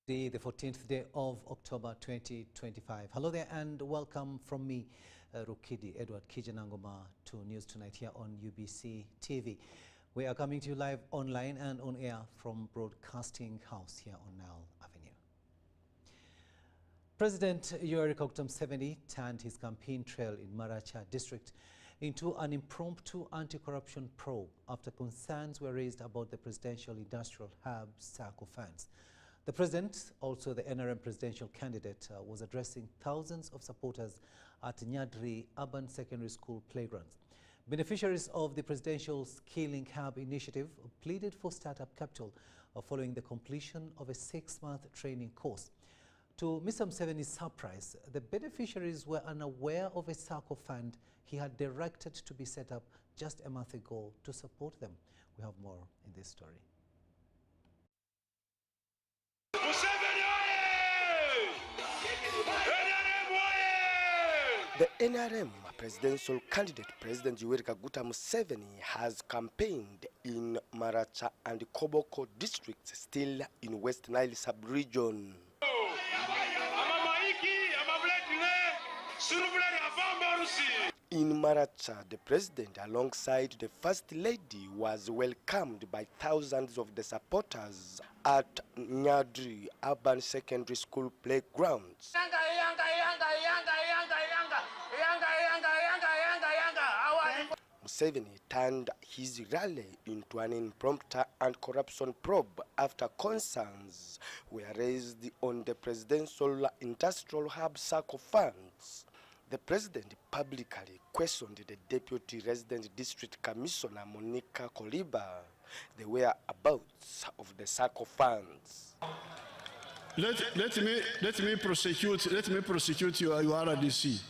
The 14th day of October 2025. Hello there and welcome from me, Rukidi Kiijanangoma, to News Tonight here on UBC TV. We are coming to you live online and on air from Broadcasting House here on Nile Avenue. President Yoweri Museveni turned his campaign trail in Maracha district into an impromptu anti-corruption probe after concerns were raised about the presidential industrial hub SACCO funds. The president, also the NRM presidential candidate, was addressing thousands of supporters at Nyadri Urban Secondary School playgrounds. Beneficiaries of the presidential Skilling Hub initiative pleaded for startup capital following the completion of a 6-month training course. To Mr. Museveni's surprise, the beneficiaries were unaware of a SACCO fund he had directed to be set up just a month ago to support them. We have more in this story. The NRM presidential candidate, President Yoweri Museveni, has campaigned in Maracha and Koboko districts, still in West Nile sub-region. In Maracha, the president, alongside the First Lady, was welcomed by thousands of the supporters at Nyadri Urban Secondary School playgrounds. Museveni turned his rally into an impromptu anti-corruption probe after concerns were raised on the presidential industrial hub SACCO funds. The president publicly questioned the Deputy Resident District Commissioner Monica Koliba the whereabouts of the SACCO funds. Let me prosecute your RDC.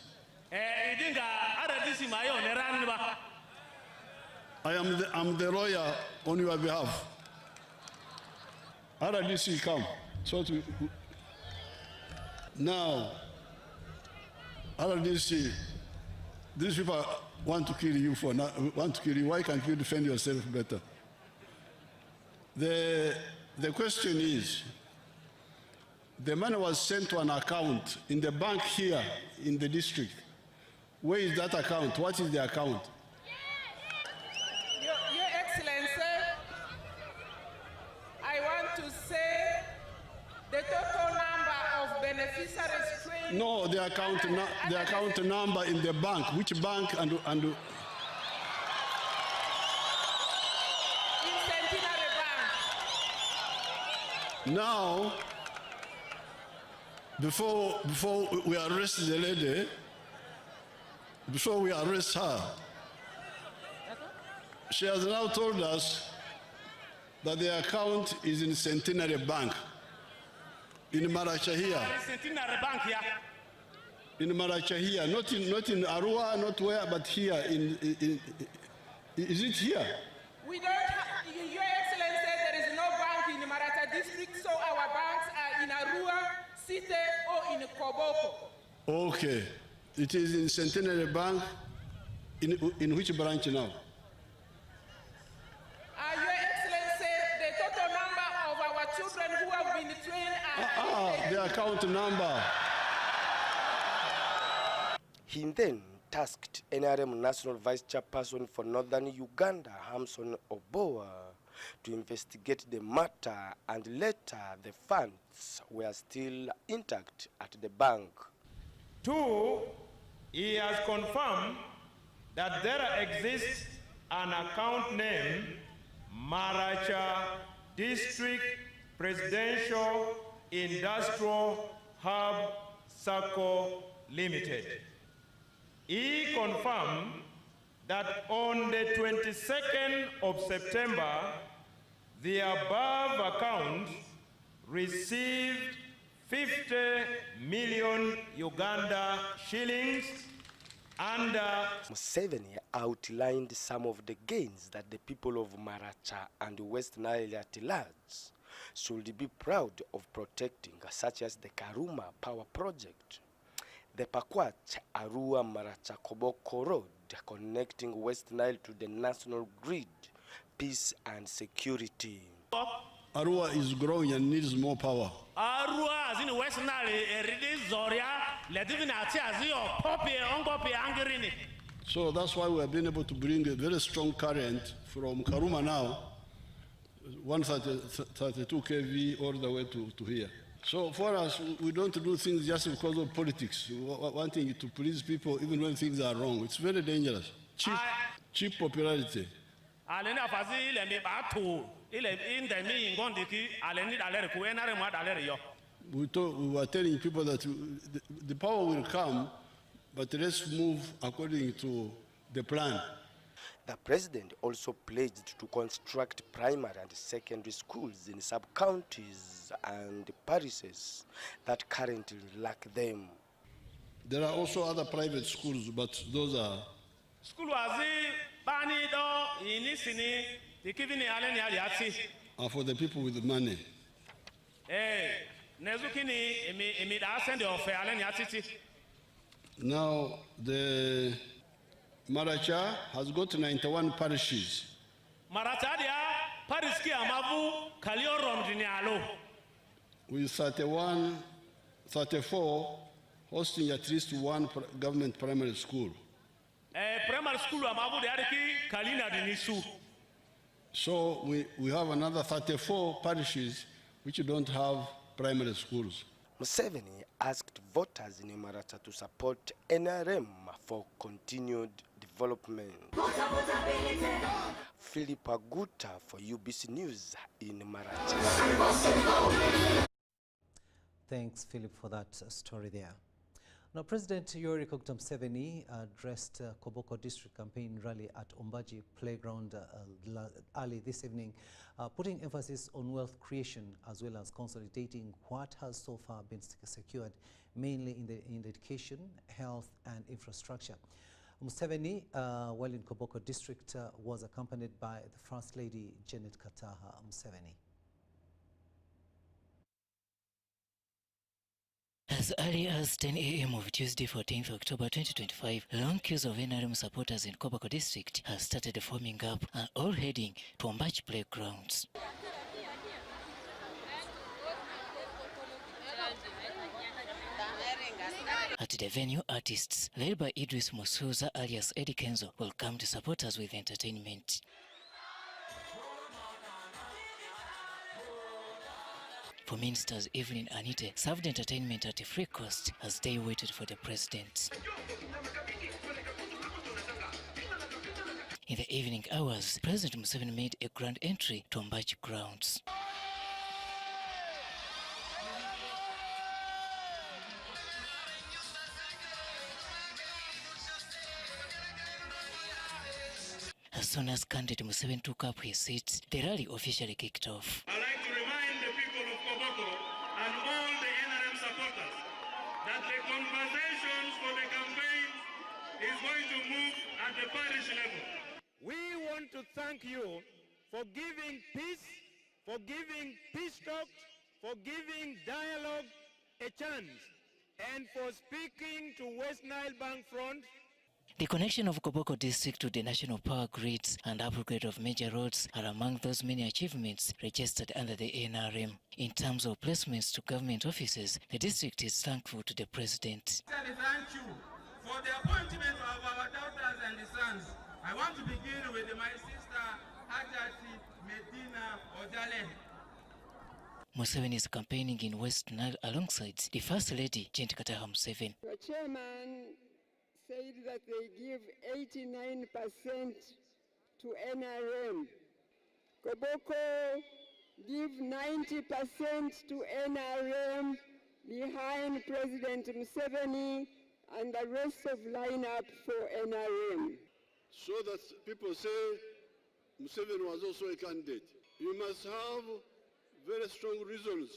I'm the lawyer on your behalf. RDC, come. Now, RDC, these people want to kill you Why can't you defend yourself better? The question is, the money was sent to an account in the bank here in the district. Where is that account? What is the account? Your Excellency, I want to say the total number of beneficiaries. No, the account number in the bank. Which bank and in Centenary Bank. Now, before we arrest the lady, before we arrest her, she has now told us that the account is in Centenary Bank. In Maracha here. In Maracha here, not in Arua, not where, but here. Is it here? We don't have, Your Excellency, there is no bank in Maracha district, so our banks are in Arua, City, or in Koboko. Okay. It is in Centenary Bank. In which branch now? Your Excellency, the total number of our children who have been trained are... the account number. He then tasked NRM National Vice Chairperson for Northern Uganda, Hamson Oboa, to investigate the matter, and later the funds were still intact at the bank. 2, he has confirmed that there exists an account named Maracha District Presidential Industrial Hub Sacco Limited. He confirmed that on the 22nd of September, the above account received 50 million Uganda shillings under. Museveni outlined some of the gains that the people of Maracha and West Nile at large should be proud of protecting, such as the Karuma Power Project, the Pakwach Arua Maracha Koboko Road connecting West Nile to the national grid, peace and security. Arua is growing and needs more power. Arua is in West Nile, Zoria, So that's why we have been able to bring a very strong current from Karuma now, 132 kV all the way to here. So for us, we don't do things just because of politics, wanting to please people even when things are wrong. It's very dangerous. Cheap popularity. We were telling people that the power will come, but let's move according to the plan. The president also pledged to construct primary and secondary schools in sub-counties and parishes that currently lack them. There are also other private schools, but those are for the people with the money. Now, the Maracha has got 91 parishes. With 34 hosting at least one government primary school. So we have another 34 parishes which don't have primary schools. Museveni asked voters in Maracha to support NRM for continued development. Philip Aguta for UBC News in Maracha. Thanks, Philip, for that story there. Now, President Yoweri Museveni addressed Koboko District campaign rally at Ombaji Playground early this evening, putting emphasis on wealth creation as well as consolidating what has so far been secured, mainly in education, health and infrastructure. Museveni, while in Koboko District, was accompanied by the First Lady Janet Kataha Museveni. As early as 10 a.m. of Tuesday, 14th October 2025, long queues of NRM supporters in Koboko District have started forming up and all heading to Ombachi Playgrounds. At the venue, artists, led by Idris Musuza alias Eddie Kenzo, welcomed supporters with entertainment. For ministers, Evelyn Anite served entertainment at a free cost as they waited for the president. In the evening hours, President Museveni made a grand entry to Ombachi grounds. As soon as candidate Museveni took up his seat, the rally officially kicked off. I'd like to remind the people of Koboko and all the NRM supporters that the conversations for the campaign is going to move at the parish level. We want to thank you for giving peace, for giving peace talk, for giving dialogue a chance, and for speaking to West Nile Bank Front. The connection of Koboko District to the national power grids and upgrade of major roads are among those many achievements registered under the NRM. In terms of placements to government offices, the district is thankful to the president. Thank you for the appointment of our daughters and sons. I want to begin with my sister Hajati Medina Ojale. Museveni is campaigning in West Nile alongside the First Lady Janet Kataha Museveni. Your chairman said that they give 89% to NRM. Koboko give 90% to NRM behind President Museveni and the rest of lineup for NRM. So that people say Museveni was also a candidate. You must have very strong reasons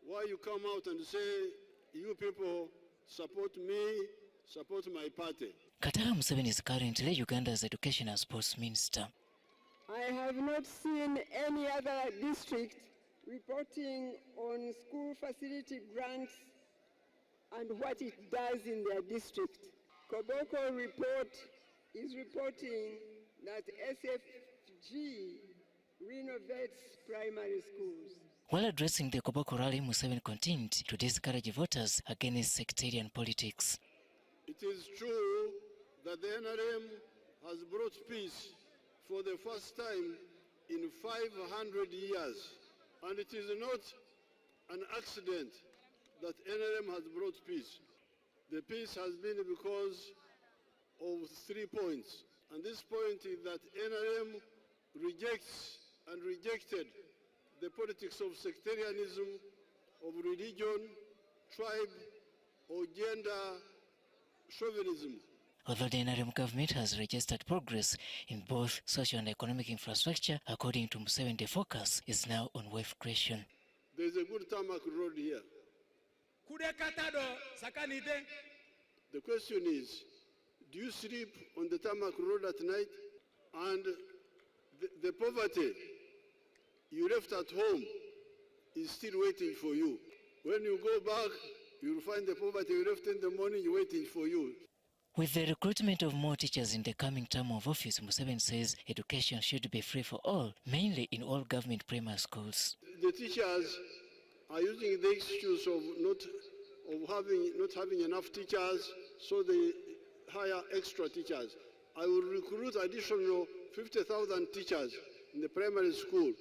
why you come out and say, you people support me, support my party. Kataha Museveni is currently Uganda's Education and Sports Minister. I have not seen any other district reporting on school facility grants and what it does in their district. Koboko report is reporting that SFG renovates primary schools. While addressing the Koboko rally, Museveni continued to discourage voters against sectarian politics. It is true that the NRM has brought peace for the first time in 500 years. And it is not an accident that NRM has brought peace. The peace has been because of 3 points. And this point is that NRM rejects and rejected the politics of sectarianism, of religion, tribe, or gender chauvinism. Although the NRM government has registered progress in both social and economic infrastructure, according to Museveni, the focus is now on wealth creation. There's a good tarmac road here. The question is, do you sleep on the tarmac road at night? And the poverty you left at home is still waiting for you. When you go back, you'll find the poverty you left in the morning waiting for you. With the recruitment of more teachers in the coming term of office, Museveni says education should be free for all, mainly in all government primary schools. The teachers are using the excuse of not having enough teachers, so they hire extra teachers. I will recruit additional 50,000 teachers in the primary school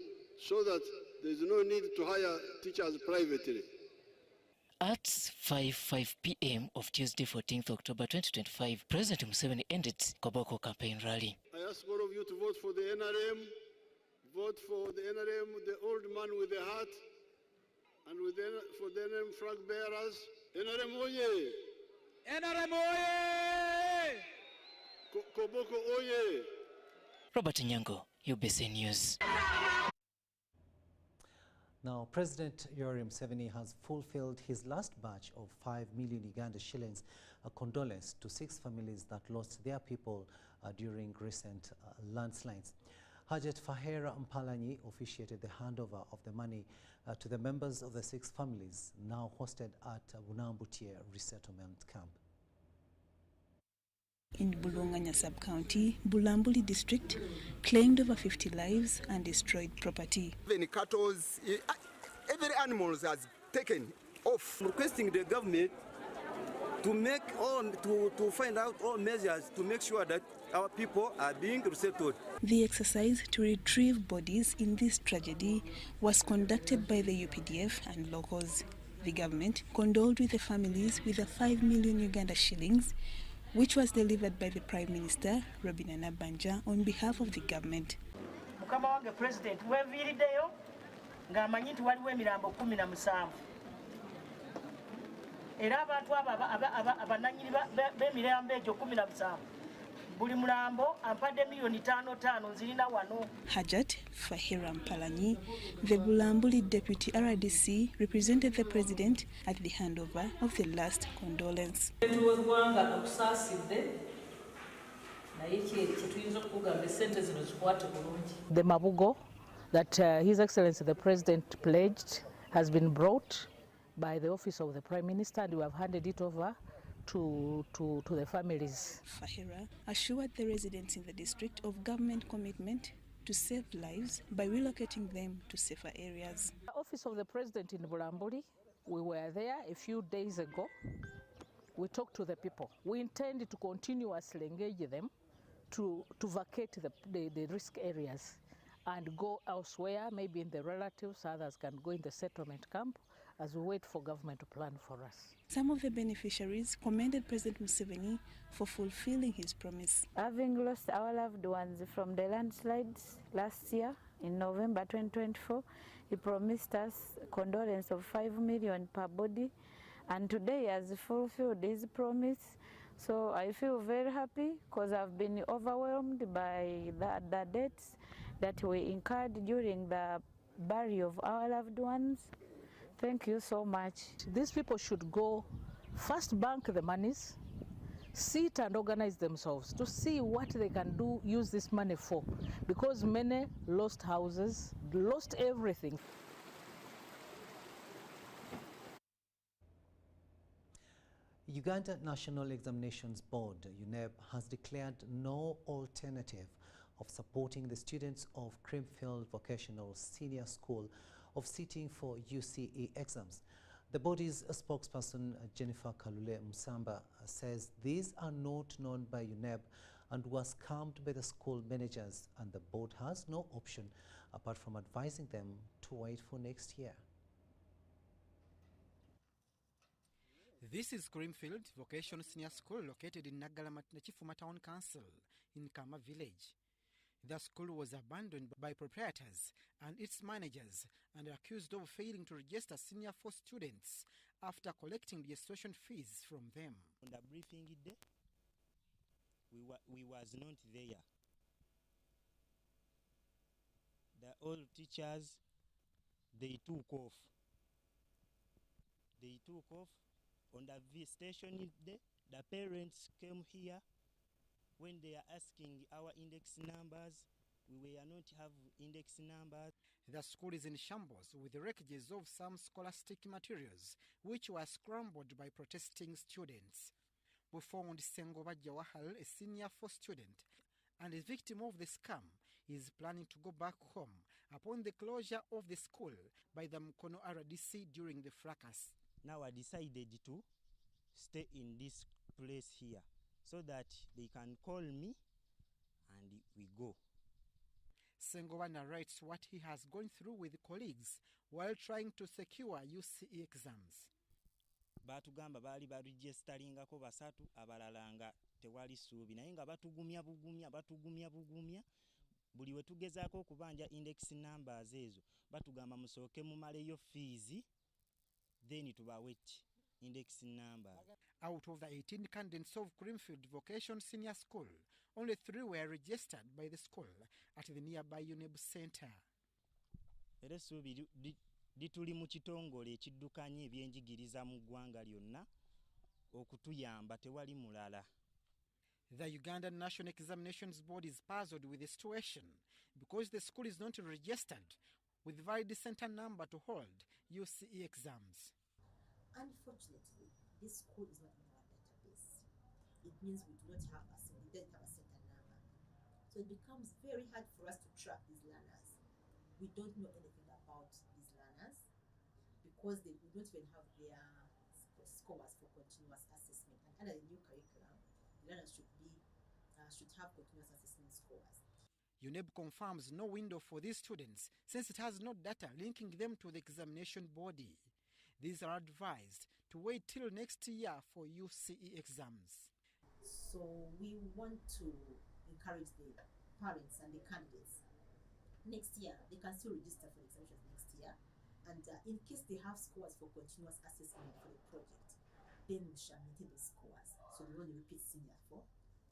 so that there is no need to hire teachers privately. At 5 p.m. of Tuesday, 14th October 2025, President Museveni ended Koboko campaign rally. I ask all of you to vote for the NRM. Vote for the NRM, the old man with the hat, and for the NRM flag bearers. NRM oye! NRM oye! Koboko oye! Robert Nyango, UBC News. Now, President Yoweri Museveni has fulfilled his last batch of 5 million Uganda shillings, a condolence to 6 families that lost their people during recent landslides. Hajat Fahera Mpalanyi officiated the handover of the money to the members of the 6 families now hosted at Bunambutie resettlement camp. In Bulonganya sub-county, Bulambuli district claimed over 50 lives and destroyed property. Even cattle, every animal has taken off. Requesting the government to find out all measures to make sure that our people are being resettled. The exercise to retrieve bodies in this tragedy was conducted by the UPDF and locals. The government condoled with the families with the 5 million Uganda shillings, which was delivered by the Prime Minister, Robina Nabanja, on behalf of the government. Mukama wange President weviriddeyo ng'amanyi nti waliwo emirambo 17 era abantu abananyini b'emirambo egyo 17 buli mulambo ampadde million 5 nzirina wano. Hajat Fahira Mpalanyi, the Bulambuli Deputy RDC, represented the President at the handover of the last condolence. The mabugo that His Excellency the President pledged has been brought by the Office of the Prime Minister, and we have handed it over to the families. Fahira assured the residents in the district of government commitment to save lives by relocating them to safer areas. The Office of the President in Bulambuli, we were there a few days ago. We talked to the people. We intend to continuously engage them to vacate the risk areas and go elsewhere, maybe in the relatives, others can go in the settlement camp as we wait for government to plan for us. Some of the beneficiaries commended President Museveni for fulfilling his promise. Having lost our loved ones from the landslides last year in November 2024, He promised us condolence of 5 million per body, and today he has fulfilled his promise. So I feel very happy because I've been overwhelmed by the debts that we incurred during the burial of our loved ones. Thank you so much. These people should go first bank the monies, sit and organize themselves to see what they can do, use this money for, because many lost houses, lost everything. Uganda National Examinations Board, UNEB, has declared no alternative of supporting the students of Creamfield Vocational Senior School of sitting for UCE exams. The body's spokesperson, Jennifer Kalule Musamba, says these are not known by UNEB and was calmed by the school managers, and the board has no option apart from advising them to wait for next year. This is Creamfield Vocational Senior School located in Nagalama Town Council in Kama village. The school was abandoned by proprietors and its managers and accused of failing to register senior 4 students after collecting registration fees from them. On the briefing day, we was not there. The old teachers, they took off. On the visitation day, the parents came here. When they are asking our index numbers, we were not have index numbers. The school is in shambles with the wreckages of some scholastic materials which were scrambled by protesting students. We found Sengoba Jawahal, a senior 4 student, and a victim of the scam, is planning to go back home upon the closure of the school by the Mukono RDC during the fracas. Now I decided to stay in this place here so that they can call me and we go. Sengoba narrates what he has gone through with colleagues while trying to secure UCE exams. Batugamba bali baregisteringako basatu abalala nga tewali suubi naye nga batugumya bugumya buli we tugezaako okubanja index numbers ezo batugamba musooke mumaleyo fees then tubawet index number. Out of the 18 candidates of Creamfield Vocational Senior School, only 3 were registered by the school at the nearby UNEB Center. Era essuubi lituli mu kitongole ekiddukanya ebyenjigiriza mu ggwanga lyonna okutuyamba tewali mulala. The Ugandan National Examinations Board is puzzled with the situation because the school is not registered with valid center number to hold UCE exams. Unfortunately, this school is not in our database. It means we do not have a center number. So it becomes very hard for us to track these learners. We don't know anything about these learners because they would not even have their scores for continuous assessment. And under the new curriculum, the learners should have continuous assessment scores. UNEB confirms no window for these students since it has no data linking them to the examination body. These are advised to wait till next year for UCE exams. So we want to encourage the parents and the candidates. Next year, they can still register for examinations next year. And in case they have scores for continuous assessment for the project, then we shall maintain the scores. So we only repeat senior 4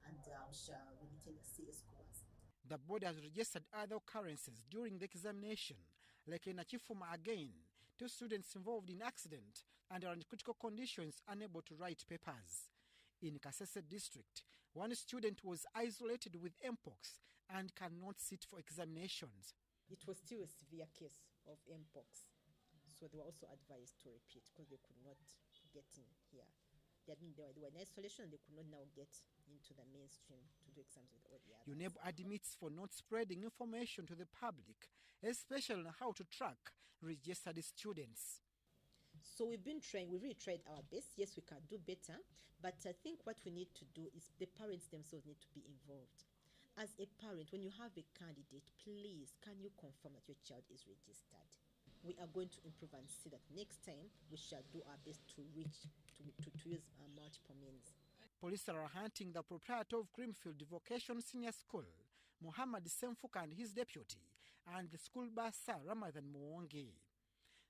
and we shall maintain the CS scores. The board has registered other occurrences during the examination, like in Achifuma again, 2 students involved in accident and are in critical conditions unable to write papers. In Kasese district, 1 student was isolated with mpox and cannot sit for examinations. It was still a severe case of mpox, so they were also advised to repeat because they could not get in here. They were in isolation and they could not now get into the mainstream to do exams with all the others. UNEB admits for not spreading information to the public, especially on how to track registered students. So we've really tried our best. Yes, we can do better, but I think what we need to do is the parents themselves need to be involved. As a parent, when you have a candidate, please, can you confirm that your child is registered? We are going to improve and see that next time we shall do our best to use multiple means. Police are hunting the proprietor of Creamfield Vocational Senior School, Muhammad Semfuka and his deputy, and the school bursar Ramadan Muwonge.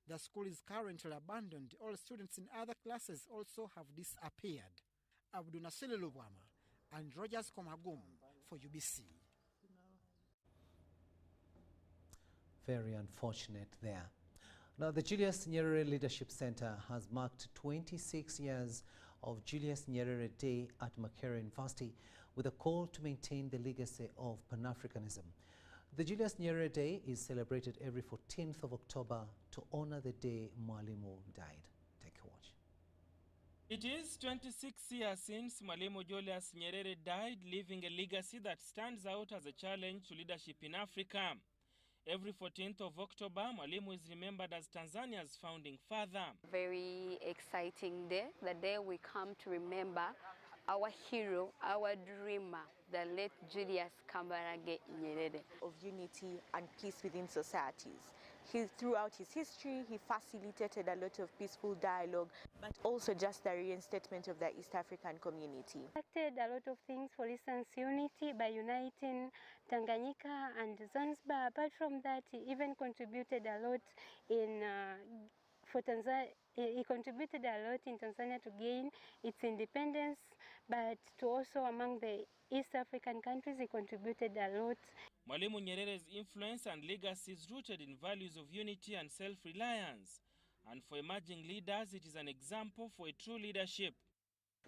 The school is currently abandoned. All students in other classes also have disappeared. Abdul Nasir Lubwama and Rogers Komagum for UBC. Very unfortunate there. Now, the Julius Nyerere Leadership Center has marked 26 years of Julius Nyerere Day at Makerere University with a call to maintain the legacy of Pan-Africanism. The Julius Nyerere Day is celebrated every 14th of October to honor the day Mwalimu died. Take a watch. It is 26 years since Mwalimu Julius Nyerere died, leaving a legacy that stands out as a challenge to leadership in Africa. Every 14th of October, Mwalimu is remembered as Tanzania's founding father. Very exciting day, the day we come to remember our hero, our dreamer, the late Julius Kambarage Nyerere. Of unity and peace within societies. Throughout his history, he facilitated a lot of peaceful dialogue, but also just the reinstatement of the East African community. Acted a lot of things, for instance, unity by uniting Tanganyika and Zanzibar. Apart from that, he even contributed a lot in for Tanzania. He contributed a lot in Tanzania to gain its independence, but to also among the East African countries, he contributed a lot. Mwalimu Nyerere's influence and legacy is rooted in values of unity and self-reliance. And for emerging leaders, it is an example for a true leadership.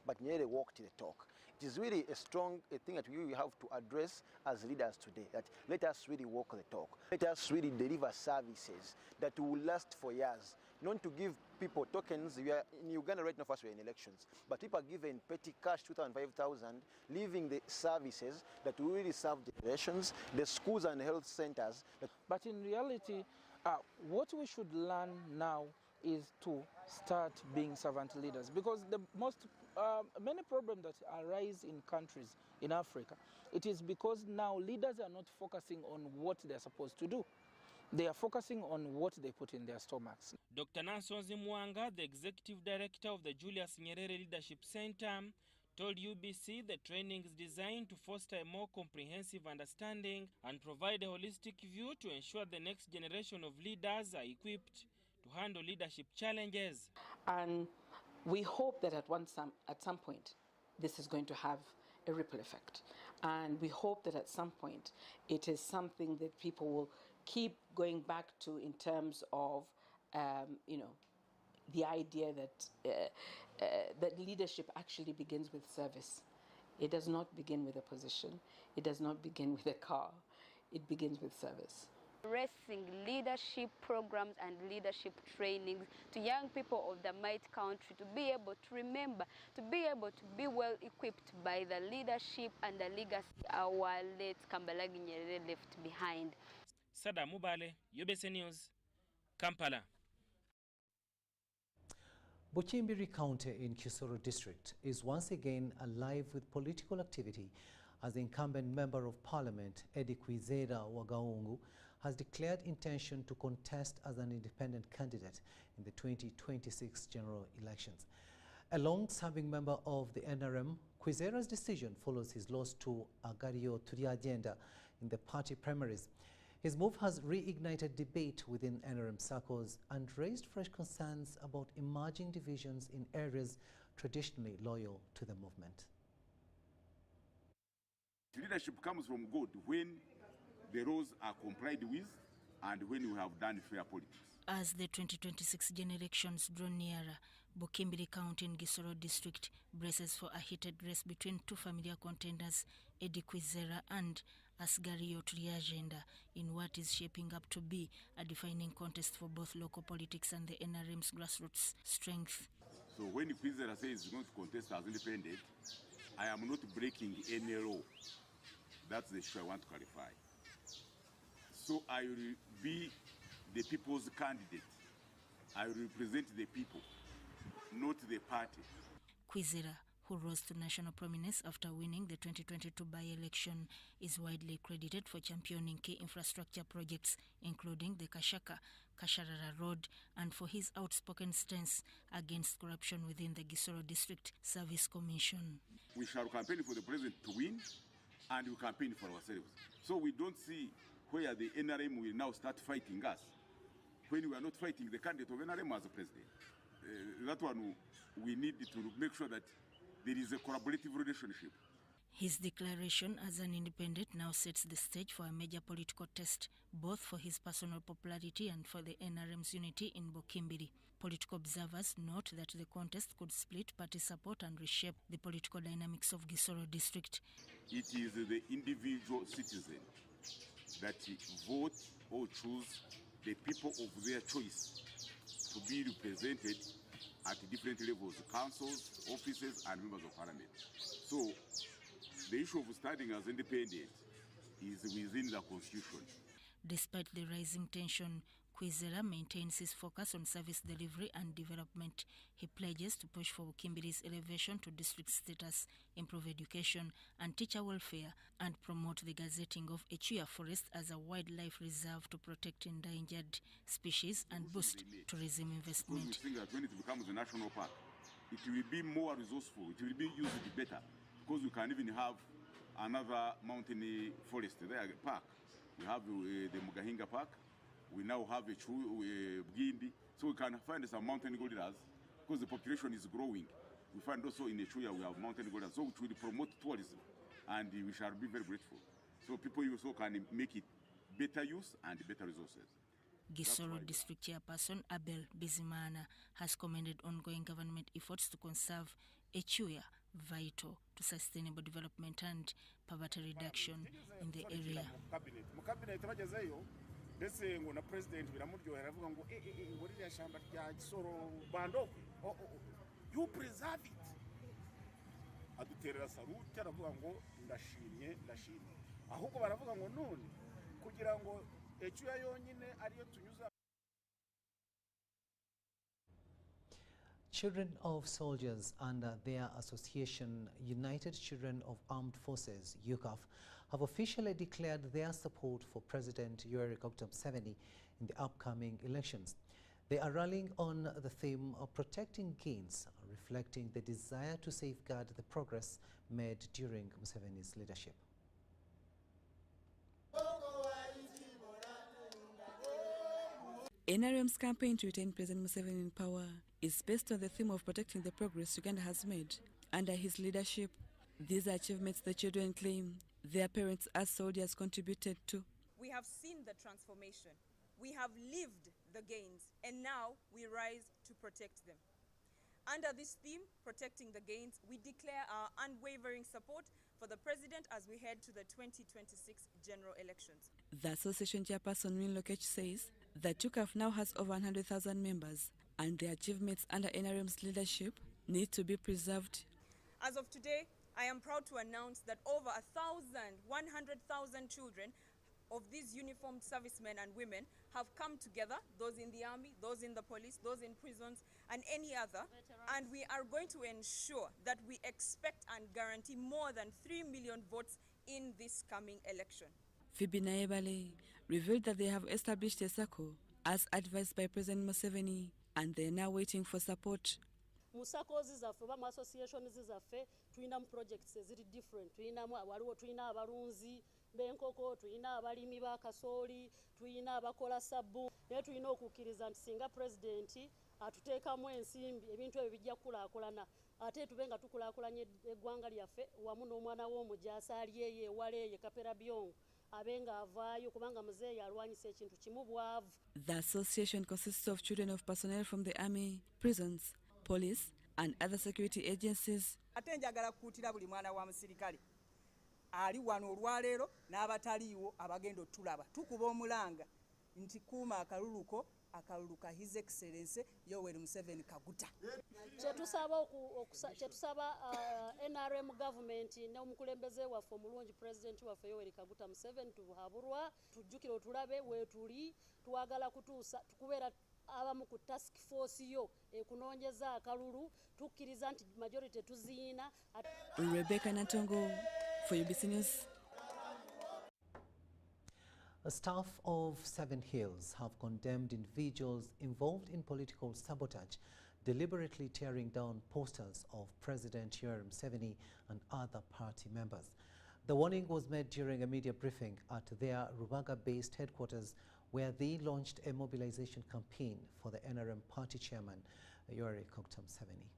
But Nyerere walked the talk. It is really a strong thing that we have to address as leaders today, that let us really walk the talk. Let us really deliver services that will last for years. Not to give people tokens. We are in Uganda right now, first we're in elections, but people are given petty cash, 2,000, 5,000, leaving the services that will really serve generations, the schools and health centers. But in reality, what we should learn now is to start being servant leaders, because the many problems that arise in countries in Africa, it is because now leaders are not focusing on what they're supposed to do. They are focusing on what they put in their stomachs. Dr. Nansonzi Mwanga, the executive director of the Julius Nyerere Leadership Center, told UBC the training is designed to foster a more comprehensive understanding and provide a holistic view to ensure the next generation of leaders are equipped to handle leadership challenges. And we hope that at some point this is going to have a ripple effect. And we hope that at some point it is something that people will keep going back to in terms of, the idea that that leadership actually begins with service. It does not begin with a position. It does not begin with a car. It begins with service. Raising leadership programs and leadership trainings to young people of the might country to be able to remember, to be able to be well equipped by the leadership and the legacy our late Kambarage Nyerere left behind. Sada Mubale, UBC News, Kampala. Buchimbiri County in Kisoro District is once again alive with political activity as the incumbent Member of Parliament, Eddie Kwizera Wagaungu, has declared intention to contest as an independent candidate in the 2026 general elections. A long-serving member of the NRM, Kwizera's decision follows his loss to Agario Turiagenda in the party primaries. His move has reignited debate within NRM circles and raised fresh concerns about emerging divisions in areas traditionally loyal to the movement. Leadership comes from God when the rules are complied with and when we have done fair politics. As the 2026 general elections draw nearer, Buchimbiri County in Gisoro District braces for a heated race between two familiar contenders, Eddie Kwizera and Asgario Turiagenda, in what is shaping up to be a defining contest for both local politics and the NRM's grassroots strength. So when Kwizera says he's going to contest as independent, I am not breaking any law. That's the issue I want to clarify. So I will be the people's candidate. I will represent the people, not the party. Kwizera, who rose to national prominence after winning the 2022 by-election, is widely credited for championing key infrastructure projects, including the Kasharara Road, and for his outspoken stance against corruption within the Gisoro District Service Commission. We shall campaign for the president to win, and we campaign for ourselves. So we don't see where the NRM will now start fighting us when we are not fighting the candidate of NRM as a president. That one, we need to make sure that there is a collaborative relationship. His declaration as an independent now sets the stage for a major political test, both for his personal popularity and for the NRM's unity in Bokimbiri. Political observers note that the contest could split party support and reshape the political dynamics of Gisoro district. It is the individual citizen that vote or choose the people of their choice to be represented at different levels, councils, offices, and members of parliament. So the issue of standing as independent is within the constitution. Despite the rising tension, Kwizera maintains his focus on service delivery and development. He pledges to push for Bokimbiri's elevation to district status, improve education and teacher welfare, and promote the gazetting of Echuya Forest as a wildlife reserve to protect endangered species and boost tourism investment. Because we think that when it becomes a national park, it will be more resourceful, it will be used better, because we can even have another mountain forest there, park. We have the Mugahinga Park. We now have a Bugimbi. So we can find some mountain gorillas because the population is growing. We find also in Echuya we have mountain gorillas, so which will promote tourism, and we shall be very grateful. So people also can make it better use and better resources. Gisoro District Chairperson Abel Bizimana has commended ongoing government efforts to conserve Echuya, vital to sustainable development and poverty reduction in the area. Ndetse ngo na president biramuryohera avuga ngo ngo ririya shamba rya Gisoro bando you preserve it, aduterera salute aravuga ngo ndashimye ahubwo baravuga ngo none kugira ngo Echuya yonyine ariyo tunyuza. Children of soldiers under their association, United Children of Armed Forces, UCAF, have officially declared their support for President Yoweri Museveni in the upcoming elections. They are rallying on the theme of protecting gains, reflecting the desire to safeguard the progress made during Museveni's leadership. NRM's campaign to retain President Museveni in power is based on the theme of protecting the progress Uganda has made under his leadership. These are achievements the children claim their parents as soldiers contributed to. We have seen the transformation. We have lived the gains, and now we rise to protect them. Under this theme, protecting the gains, we declare our unwavering support for the president as we head to the 2026 general elections. The association chairperson Win Lokech says that UCAF now has over 100,000 members, and the achievements under NRM's leadership need to be preserved. As of today, I am proud to announce that over 100,000 children of these uniformed servicemen and women have come together, those in the army, those in the police, those in prisons, and any other. And we are going to ensure that we expect and guarantee more than 3 million votes in this coming election. Phoebe Naebale revealed that they have established a circle as advised by President Museveni, and they are now waiting for support. Musakozi zaffe oba mu associations zaffe tulina mu projects eziri different, waliwo tulina abalunzi b'enkoko, tulina abalimi ba kasooli, tulina abakola sabbu, naye tulina okukkiriza nti singa pulezidenti atuteekamu ensimbi ebintu ebyo bijja kukulaakulana ate tube nga tukulaakulanye eggwanga lyaffe wamu n'omwana w'omujaasi ali eyo ewala eyo Kapera Byongo abenga avaayo kubanga muzeeyi alwanyisa ekintu kimu bwavu. The association consists of children of personnel from the army, prisons, police and other security agencies. Ate njagala kukuutira buli mwana wa musirikale ali wano olwaleero n'abataliiwo abagenda otulaba tukuba omulanga nti kuuma akaluluko His Excellency Yoweri Museveni Kaguta. Kyetusaba NRM government n'omukulembeze waffe omulungi President waffe Yoweri Kaguta Museveni tubuhaburwa tujjukire otulabe weetuli twagala kutuusa tukubeera abamu ku task force yo ekunoonyeza akalulu tukkiriza nti majority tuziina. Rebecca Natongo for UBC News. A staff of Seven Hills have condemned individuals involved in political sabotage, deliberately tearing down posters of President Yoweri Museveni and other party members. The warning was made during a media briefing at their Rubaga-based headquarters, where they launched a mobilization campaign for the NRM party chairman, Yoweri Museveni.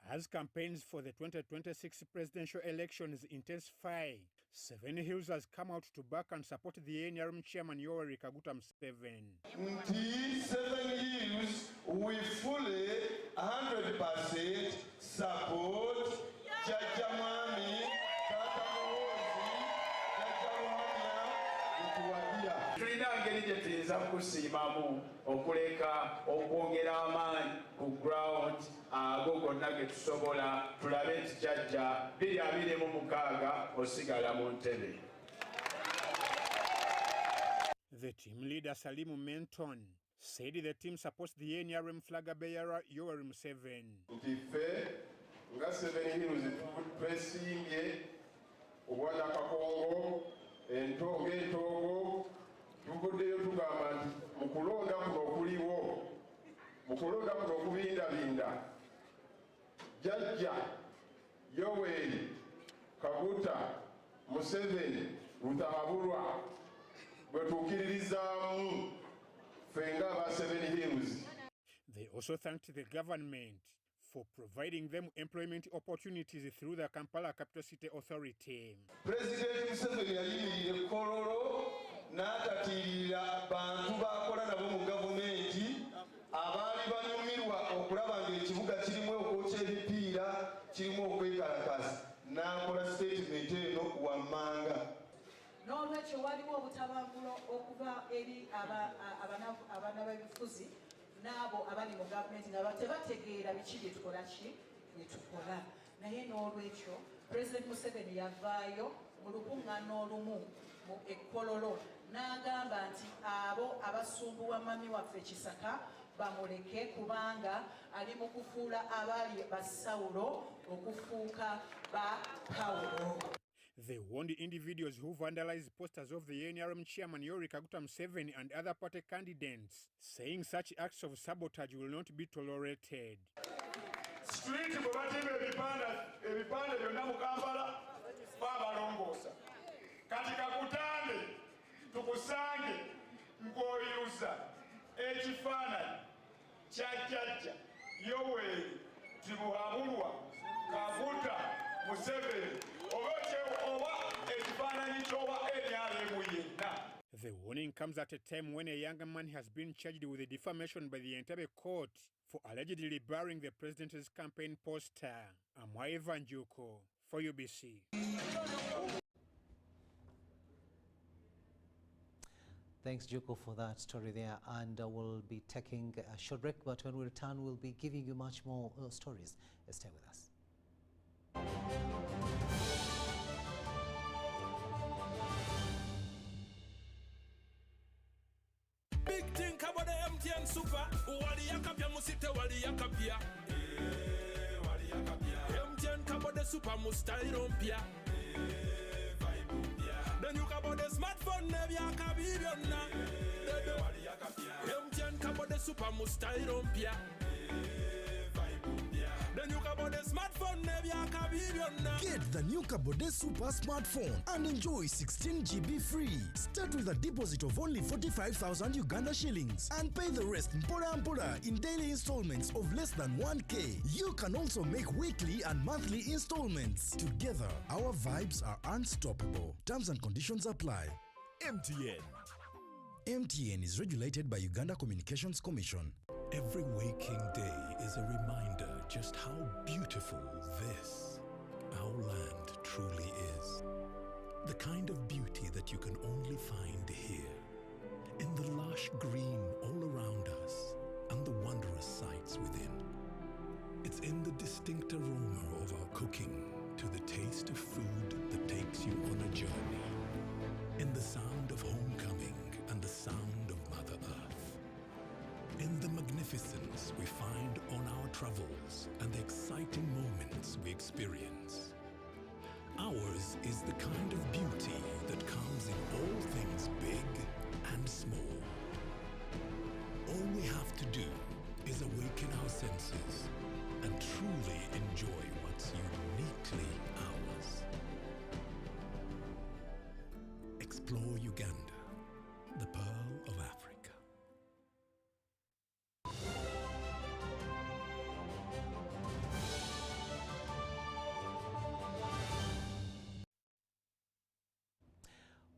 As campaigns for the 2026 presidential elections intensify, Seven Hills has come out to back and support the NRM chairman Yoweri Museveni. Seven Hills, we fully 100% support Jajamami, tulina ngeri gye tuyinza kusiimamu okuleka okwongera amaanyi ku ground ago gonna ge tusobola tulabe nti Jjajja 2026 osigala mu ntebe. The team leader Salimu Menton said the team supports the NRM flag bearer Yoweri Museveni. Ntife nga Seven Hills twesimbye obwana kakongo entoogo tuvuddeyo tugamba nti mukulonda kuno okuliwo mukulonda kuno okubindabinda Jjajja Yoweri Museveni lutahabulwa bwe tukkiririzaamu ffe ng'aba Seven Hills. They also thanked the government for providing them employment opportunities through the Kampala Capital City Authority. President Museveni yayimirira Kololo n'atatiirira bantu b'akola nabo mu gavumenti abaali banyumirwa okulaba ng'ekibuga kirimu okwokya ebipiira kirimu okwekalakasa n'akola statement eno wammanga. N'olwekyo waliwo obutabangulo okuva eri abaana b'ebifuzi n'abo abali mu gavumenti nga tebategeera biki bye tukola naye n'olwekyo President Museveni yavaayo mu lukuŋŋaana olumu mu Ekkololo n'agamba nti abo abasumbuwa mami waffe Kisaka bamuleke kubanga ali mu kufuula abaali basawulo okufuuka ba Pawulo. They warned individuals who vandalized posters of the NRM chairman Yoweri Museveni and other party candidates, saying such acts of sabotage will not be tolerated. Street bwe batimba ebipande byonna mu Kampala babalongoosa kati kakutambe tukusange ng'oyiruza ekifaananyi kya Jjajja Yoweri Tibuhaburwa Kaguta Museveni The warning comes at a time when a young man has been charged with a defamation by the Entebbe court for allegedly burying the president's campaign poster. I'm Ivan Juko for UBC. Thanks, Juko, for that story there. And we'll be taking a short break, but when we return, we'll be giving you much more stories. Stay with us. Big thing about the MTN Super. Wali yakapia musite wali yakapia. Wali yakapia. MTN kabo de super mustairo mpia. Then you kabo de smartphone nebi yakabibiona. Wali yakapia. MTN kabo de super mustairo mpia. Then you can buy the smartphone nebi yakabibiona. Get the new Kabode Super smartphone and enjoy 16 GB free. Start with a deposit of only 45,000 Uganda shillings and pay the rest mpora in daily installments of less than 1K. You can also make weekly and monthly installments. Together, our vibes are unstoppable. Terms and conditions apply. MTN. MTN is regulated by Uganda Communications Commission. Every waking day is a reminder just how beautiful this, our land, truly is. The kind of beauty that you can only find here. In the lush green all around us and the wondrous sights within. It's in the distinct aroma of our cooking to the taste of food that takes you on a journey. In the sound of homecoming and the sound of Mother Earth. In the magnificence we find on our travels and the exciting moments we experience. Ours is the kind of beauty that comes in all things big and small. All we have to do is awaken our senses and truly enjoy what's uniquely ours. explore Uganda, the pearl of Africa.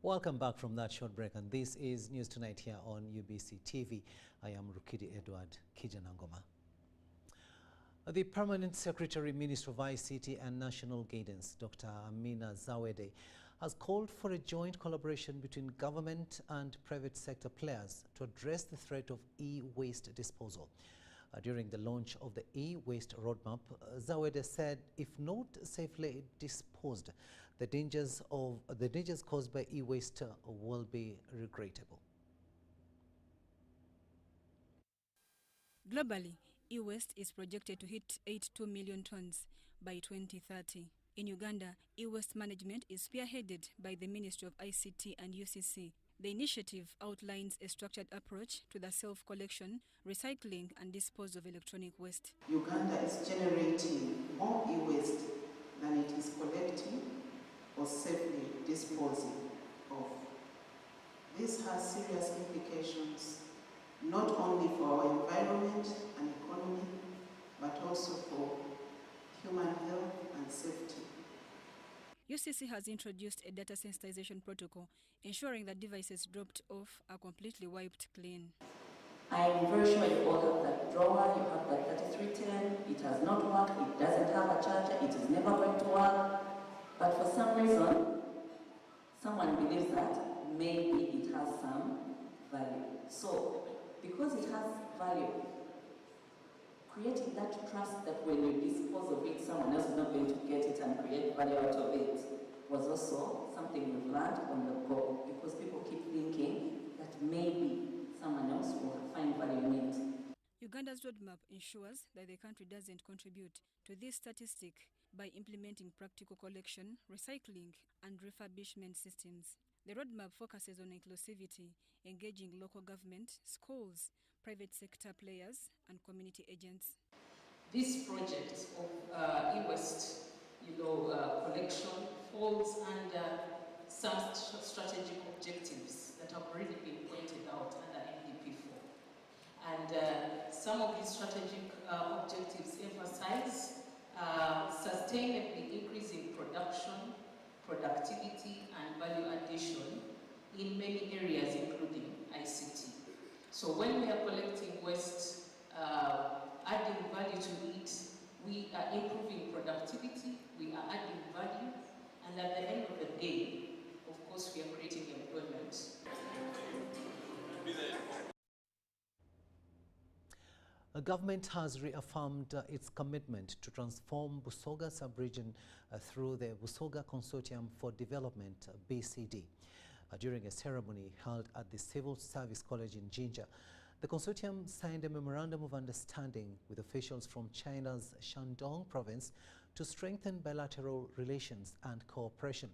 Welcome back from that short break, and this is News Tonight here on UBC TV. I am Rukidi Kiijanangoma. The Permanent Secretary, Minister of ICT and National Guidance, Dr. Amina Zawede, has called for a joint collaboration between government and private sector players to address the threat of e-waste disposal. During the launch of the e-waste roadmap, Zawede said if not safely disposed, the dangers caused by e-waste will be regrettable. Globally, e-waste is projected to hit 82 million tons by 2030. In Uganda, e-waste management is spearheaded by the Ministry of ICT and UCC. The initiative outlines a structured approach to the self-collection, recycling and disposal of electronic waste. Uganda is generating more e-waste than it is collecting or safely disposing of. This has serious implications not only for our environment and economy, but also for human health and safety. UCC has introduced a data sensitization protocol, ensuring that devices dropped off are completely wiped clean. I am very sure you all have that drawer, you have that 3310, it has not worked, it doesn't have a charger, it is never going to work. But for some reason, someone believes that maybe it has some value. So, because it has value, creating that trust that when you dispose of it, someone else is not going to get it and create value out of it was also something we've learned on the go, because people keep thinking that maybe someone else will find value in it. Uganda's roadmap ensures that the country doesn't contribute to this statistic by implementing practical collection, recycling, and refurbishment systems. The roadmap focuses on inclusivity, engaging local government, schools, private sector players, and community agents. This project of e-waste, collection falls under some strategic objectives that have already been pointed out under MDP4. And some of these strategic objectives emphasize sustainably increasing production, productivity, and value addition in many areas, including ICT. So when we are collecting waste, adding value to it, we are improving productivity, we are adding value, and at the end of the day, of course, we are creating employment. The government has reaffirmed its commitment to transform Busoga sub-region through the Busoga Consortium for Development, BCD. During a ceremony held at the Civil Service College in Jinja, the consortium signed a memorandum of understanding with officials from China's Shandong province to strengthen bilateral relations and cooperation.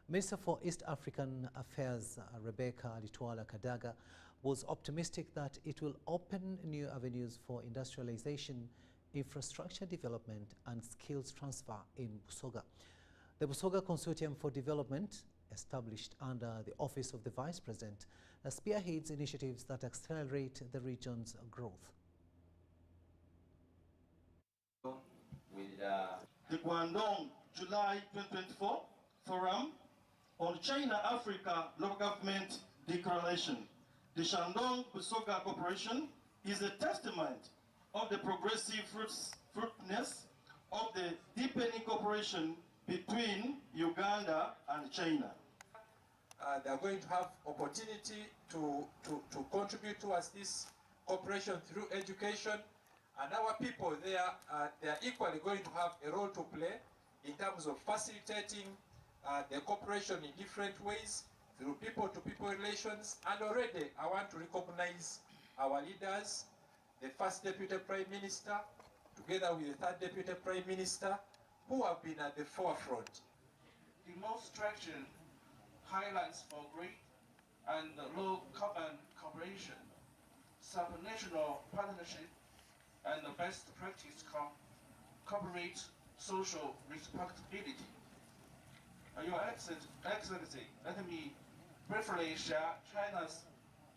Minister for East African Affairs Rebecca Litwala Kadaga was optimistic that it will open new avenues for industrialization, infrastructure development and skills transfer in Busoga. The Busoga Consortium for Development, established under the Office of the Vice President, spearheads initiatives that accelerate the region's growth. With the Guangdong July 2024 Forum on China-Africa Local Government Declaration. The Shandong Busoga Corporation is a testament of the progressive fruitfulness of the deepening cooperation between Uganda and China. They are going to have opportunity to contribute towards this cooperation through education, and our people there they are equally going to have a role to play in terms of facilitating the cooperation in different ways through people-to-people relations. And already I want to recognize our leaders, the First Deputy Prime Minister, together with the Third Deputy Prime Minister, who have been at the forefront. The most traction highlights for great and low carbon cooperation, supranational partnership, and the best practice corporate social responsibility. Your Excellency, let me briefly share China's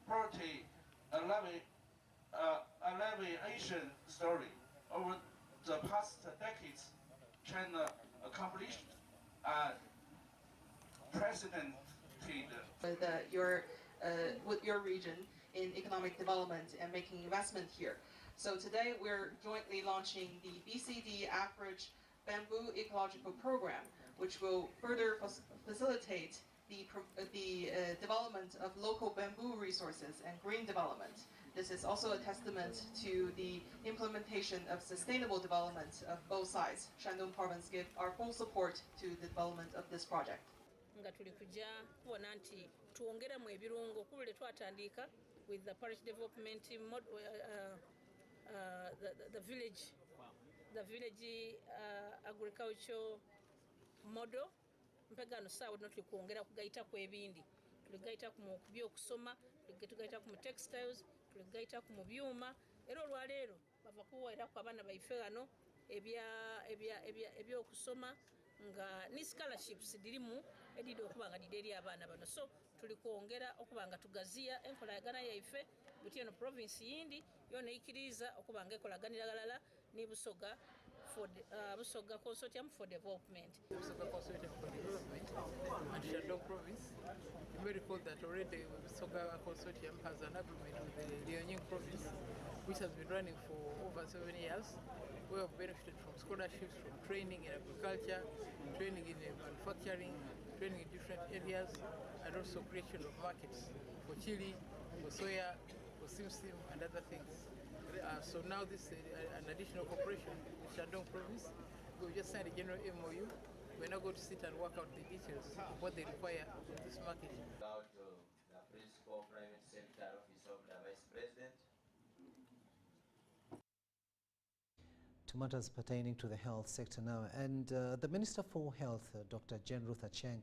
poverty alleviation story. Over the past decades, China accomplished precedented with your region in economic development and making investment here. So today we're jointly launching the BCD Average Bamboo Ecological Program, which will further facilitate the development of local bamboo resources and green development. This is also a testament to the implementation of sustainable development of both sides. Shandong Province gives our full support to the development of this project. Nga tuli kuja kuona nti tuongeremu ebirungo kubule twatandika with the parish development the village agriculture model mpegano sawa no tuli kuongera kugaita ku ebindi tuligaita ku byokusoma tuligaita ku textiles tuligaita ku byuma era olwaleero bava kuwaira ku abaana baife gano ebyokusoma nga ni scholarships dirimu edido okubanga dideri abaana bano so tuli kuongera okubanga tugaziya enkolagana yaife butino province yindi yona ikiriza okubanga ekolaganira galala ni Busoga for Busoga Consortium for Development. Busoga Consortium for Development and Shandong Province. You may recall that already Busoga Consortium has an agreement with the Liaoning Province, which has been running for over 7 years. We have benefited from scholarships, from training in agriculture, training in manufacturing, training in different areas, and also creation of markets for chili, for soya, for simsim, and other things. So now this is an additional cooperation with Shandong Province. We just signed a general MOU. We're now going to sit and work out the details of what they require in this market. About the principal private sector office of the Vice President. To matters pertaining to the health sector now, and the Minister for Health, Dr. Jane Cheng,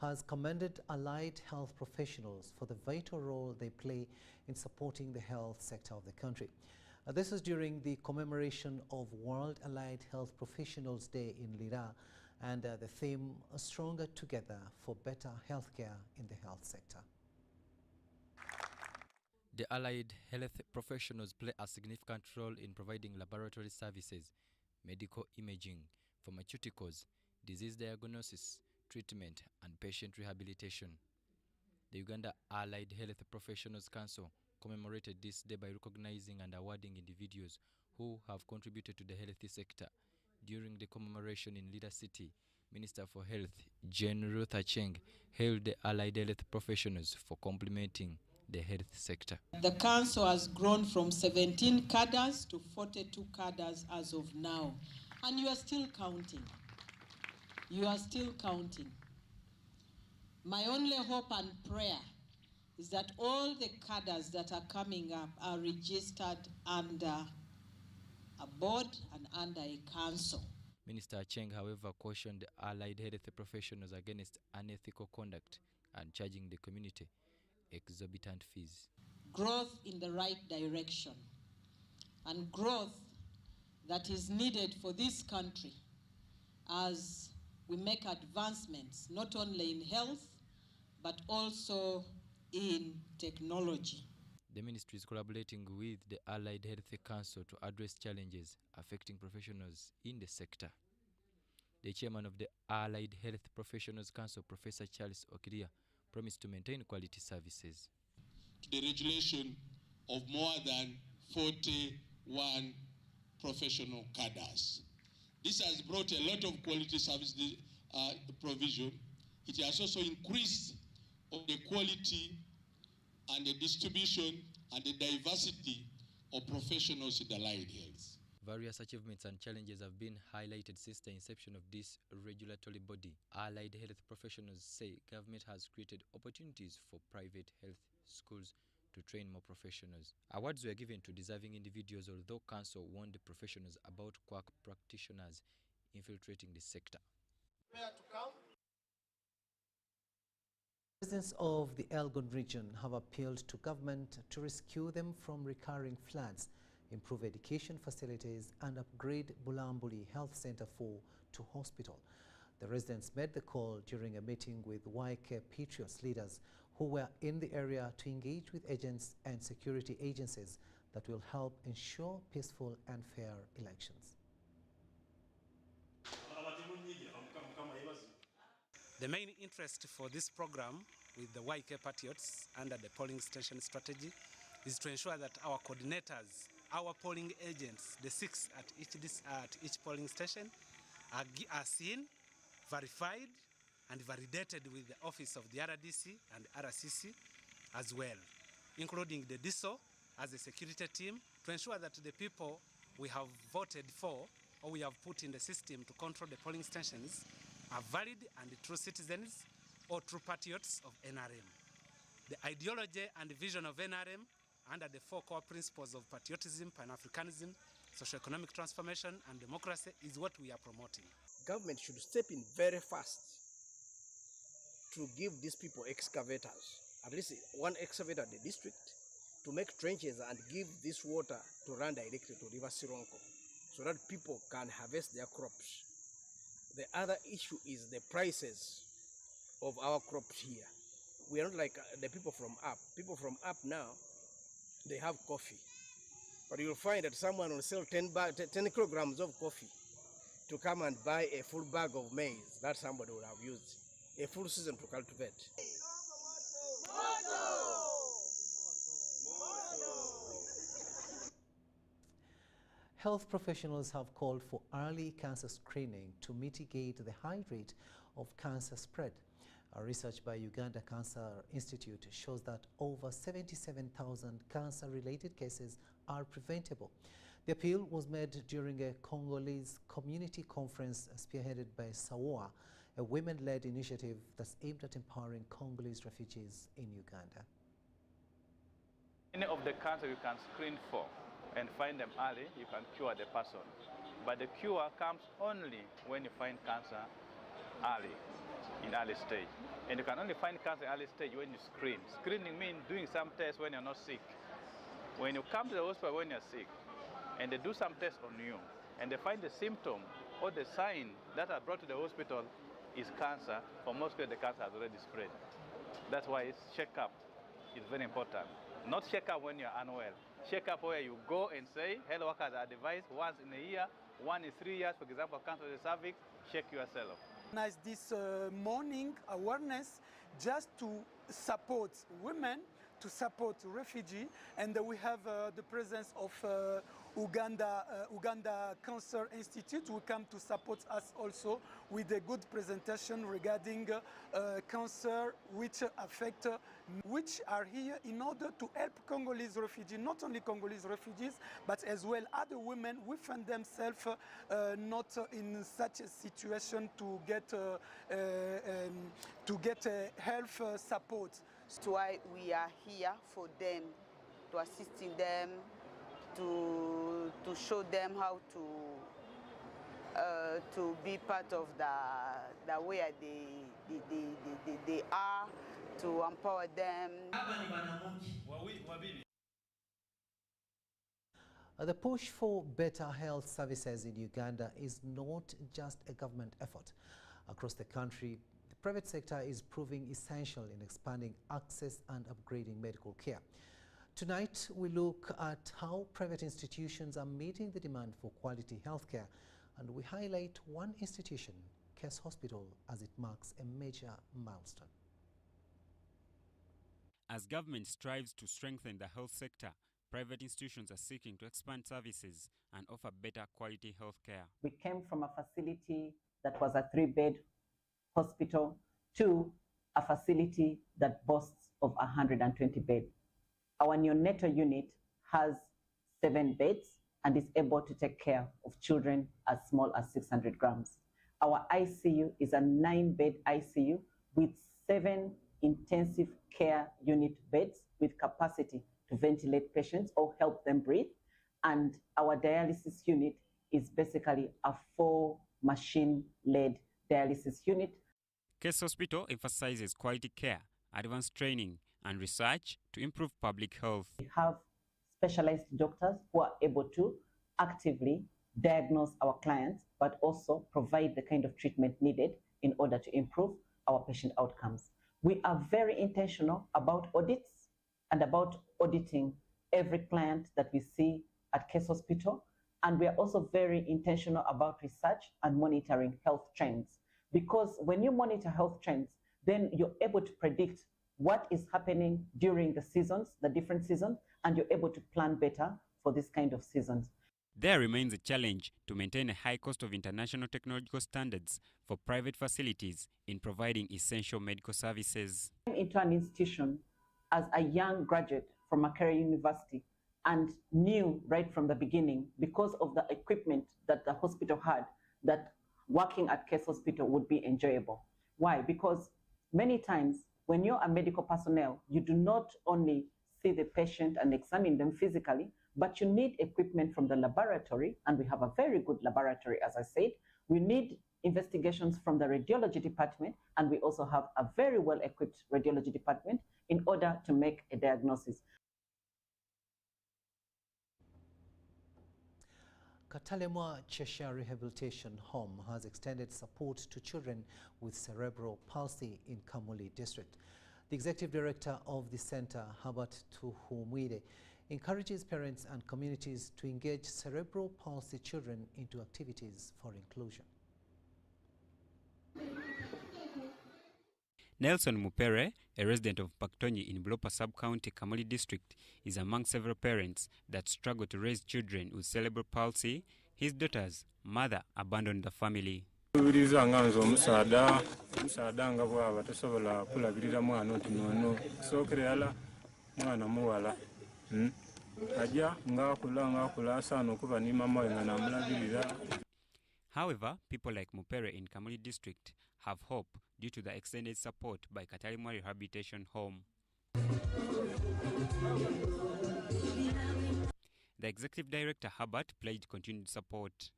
has commended allied health professionals for the vital role they play in supporting the health sector of the country. This is during the commemoration of World Allied Health Professionals Day in Lira, and the theme, Stronger Together for Better Healthcare in the Health Sector. The allied health professionals play a significant role in providing laboratory services, medical imaging, pharmaceuticals, disease diagnosis, treatment, and patient rehabilitation. The Uganda Allied Health Professionals Council commemorated this day by recognizing and awarding individuals who have contributed to the health sector. During the commemoration in Lida City, Minister for Health, Jane Cheng, hailed the allied health professionals for complementing the health sector. The council has grown from 17 cadres to 42 cadres as of now, and you are still counting. You are still counting. My only hope and prayer is that all the cadres that are coming up are registered under a board and under a council. Minister Cheng, however, cautioned allied health professionals against unethical conduct and charging the community exorbitant fees. Growth in the right direction, and growth that is needed for this country as we make advancements not only in health but also in technology. The ministry is collaborating with the Allied Health Council to address challenges affecting professionals in the sector. The chairman of the Allied Health Professionals Council, Professor Charles Okiria, promised to maintain quality services. The regulation of more than 41 professional cadres. This has brought a lot of quality service provision. It has also increased the quality and the distribution and the diversity of professionals in allied health. Various achievements and challenges have been highlighted since the inception of this regulatory body. Allied health professionals say government has created opportunities for private health schools to train more professionals. Awards were given to deserving individuals, although council warned the professionals about quack practitioners infiltrating the sector. Residents of the Elgon region have appealed to government to rescue them from recurring floods, improve education facilities, and upgrade Bulambuli Health Center to hospital. The residents made the call during a meeting with YK Patriots leaders who were in the area to engage with agents and security agencies that will help ensure peaceful and fair elections. The main interest for this program with the YK Patriots under the polling station strategy is to ensure that our coordinators, our polling agents, the 6 at each polling station, are seen, verified, and validated with the office of the RDC and RCC as well, including the DISO as a security team, to ensure that the people we have voted for or we have put in the system to control the polling stations are valid and true citizens or true patriots of NRM. The ideology and vision of NRM under the 4 core principles of patriotism, Pan-Africanism, socio-economic transformation, and democracy is what we are promoting. Government should step in very fast to give these people excavators, at least one excavator at the district, to make trenches and give this water to run directly to River Sironko so that people can harvest their crops. The other issue is the prices of our crops here. We are not like the people from up. People from up now, they have coffee. But you'll find that someone will sell 10 kilograms of coffee to come and buy a full bag of maize that somebody would have used a full season to cultivate. Health professionals have called for early cancer screening to mitigate the high rate of cancer spread. A research by Uganda Cancer Institute shows that over 77,000 cancer-related cases are preventable. The appeal was made during a Congolese community conference spearheaded by SAWOA, a women-led initiative that's aimed at empowering Congolese refugees in Uganda. Any of the cancer you can screen for and find them early, you can cure the person. But the cure comes only when you find cancer early, in early stage. And you can only find cancer early stage when you screen. Screening means doing some tests when you're not sick. When you come to the hospital when you're sick, and they do some tests on you, and they find the symptom or the sign that are brought to the hospital is cancer, for most people the cancer has already spread. That's why it's check-up is very important. Not check-up when you're unwell. Check-up where you go and say, health workers are advised once in a year, 1 in 3 years, for example, cancer of the cervix, check yourself. Organize this morning awareness just to support women, to support refugees, and we have the presence of Uganda Cancer Institute who come to support us also with a good presentation regarding cancer which affect, which are here in order to help Congolese refugees, not only Congolese refugees, but as well other women who find themselves not in such a situation to get health support. That's why we are here for them, to assisting them, to show them how to be part of the way they are, to empower them. The push for better health services in Uganda is not just a government effort. Across the country, the private sector is proving essential in expanding access and upgrading medical care. Tonight, we look at how private institutions are meeting the demand for quality healthcare, and we highlight one institution, Case Hospital, as it marks a major milestone. As government strives to strengthen the health sector, private institutions are seeking to expand services and offer better quality healthcare. We came from a facility that was a 3-bed hospital to a facility that boasts of 120 beds. Our neonatal unit has 7 beds and is able to take care of children as small as 600 grams. Our ICU is a 9-bed ICU with 7 intensive care unit beds with capacity to ventilate patients or help them breathe. And our dialysis unit is basically a 4-machine-led dialysis unit. Case Hospital emphasizes quality care, advanced training, and research to improve public health. We have specialized doctors who are able to actively diagnose our clients, but also provide the kind of treatment needed in order to improve our patient outcomes. We are very intentional about audits and about auditing every client that we see at Case Hospital. And we are also very intentional about research and monitoring health trends. Because when you monitor health trends, then you're able to predict what is happening during the seasons, the different seasons, and you're able to plan better for this kind of seasons. There remains a challenge to maintain a high cost of international technological standards for private facilities in providing essential medical services. I came into an institution as a young graduate from Makerere University and knew right from the beginning, because of the equipment that the hospital had, that working at Case Hospital would be enjoyable. Why? Because many times when you're a medical personnel, you do not only see the patient and examine them physically, but you need equipment from the laboratory, and we have a very good laboratory, as I said. We need investigations from the radiology department, and we also have a very well-equipped radiology department in order to make a diagnosis. Katalemwa Cheshire Rehabilitation Home has extended support to children with cerebral palsy in Kamuli district. The executive director of the center, Herbert Tuhumwide, encourages parents and communities to engage cerebral palsy children into activities for inclusion. Nelson Mupere, a resident of Paktonyi in Blopa Sub-County, Kamuli district, is among several parents that struggle to raise children with cerebral palsy. His daughter's mother abandoned the family. However, people like Mupere in Kamuli district have hope due to the extended support by Katalemwa Rehabilitation Home. The executive director, Herbert, pledged continued support.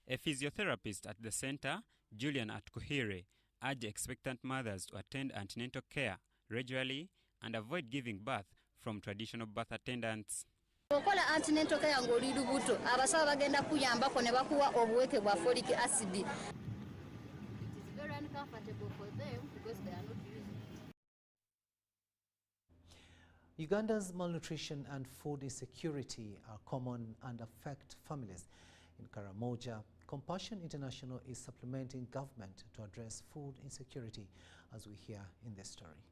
A physiotherapist at the center, Julian Atkuhire, urged expectant mothers to attend antenatal care regularly and avoid giving birth from traditional birth attendants. Okola antenatal care ng'oli lubuto abasawo bagenda kuyambako ne bakuwa obuweke bwa folic acid. It is very uncomfortable for them because they are not used. Uganda's malnutrition and food insecurity are common and affect families. In Karamoja, Compassion International is supplementing government to address food insecurity, as we hear in this story.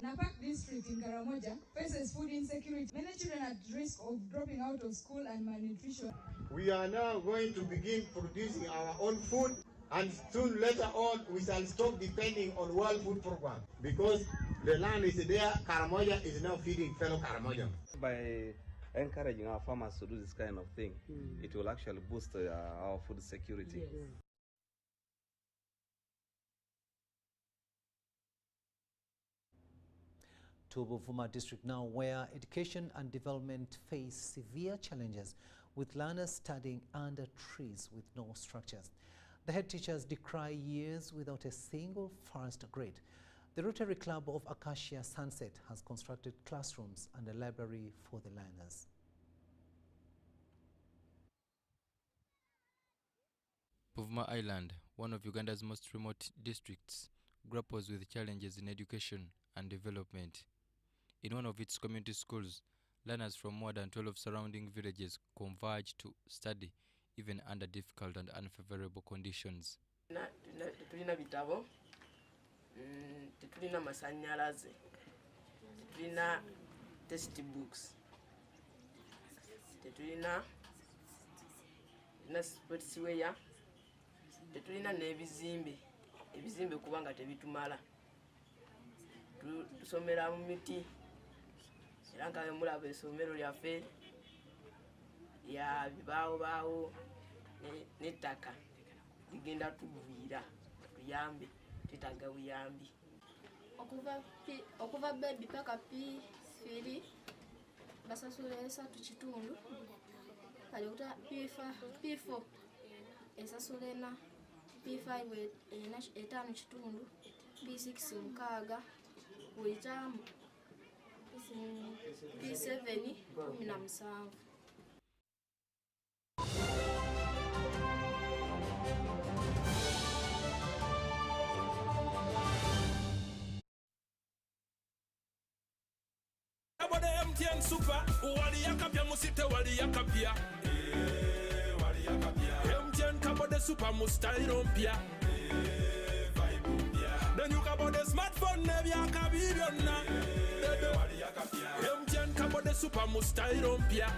Napak district in Karamoja faces food insecurity. Many children are at risk of dropping out of school and malnutrition. We are now going to begin producing our own food, and soon later on we shall stop depending on World Food Program, because the land is there. Karamoja is now feeding fellow Karamoja. By encouraging our farmers to do this kind of thing, it will actually boost our food security. To Buvuma district now, where education and development face severe challenges, with learners studying under trees with no structures. The head teachers decry years without a single first grade. The Rotary Club of Acacia Sunset has constructed classrooms and a library for the learners. Buvuma Island, one of Uganda's most remote districts, grapples with challenges in education and development. In one of its community schools, learners from more than 12 surrounding villages converge to study even under difficult and unfavorable conditions. Tetulina bitabo, tetulina masanyalaze, tetulina textbooks, tetulina sportswear, tetulina n'ebizimbe kubanga tebitumala. Tusomera mu miti. Era mulaba essomero lyaffe lya bibaawo n'ettaka ligenda tuviira tuyambe, tetagga buyambi. Okuva bed paka P3 basasula 3 kitundu kali okuta P4 esasula 4, P5 5 kitundu, P6 6 buli taamu, P7 17. MTN Super, wali yakapia musite wali yakapia. MTN kabode super mustairo mpya. Then you kabode smartphone nebi akabibiona. MTN kabode super mustairo mpya.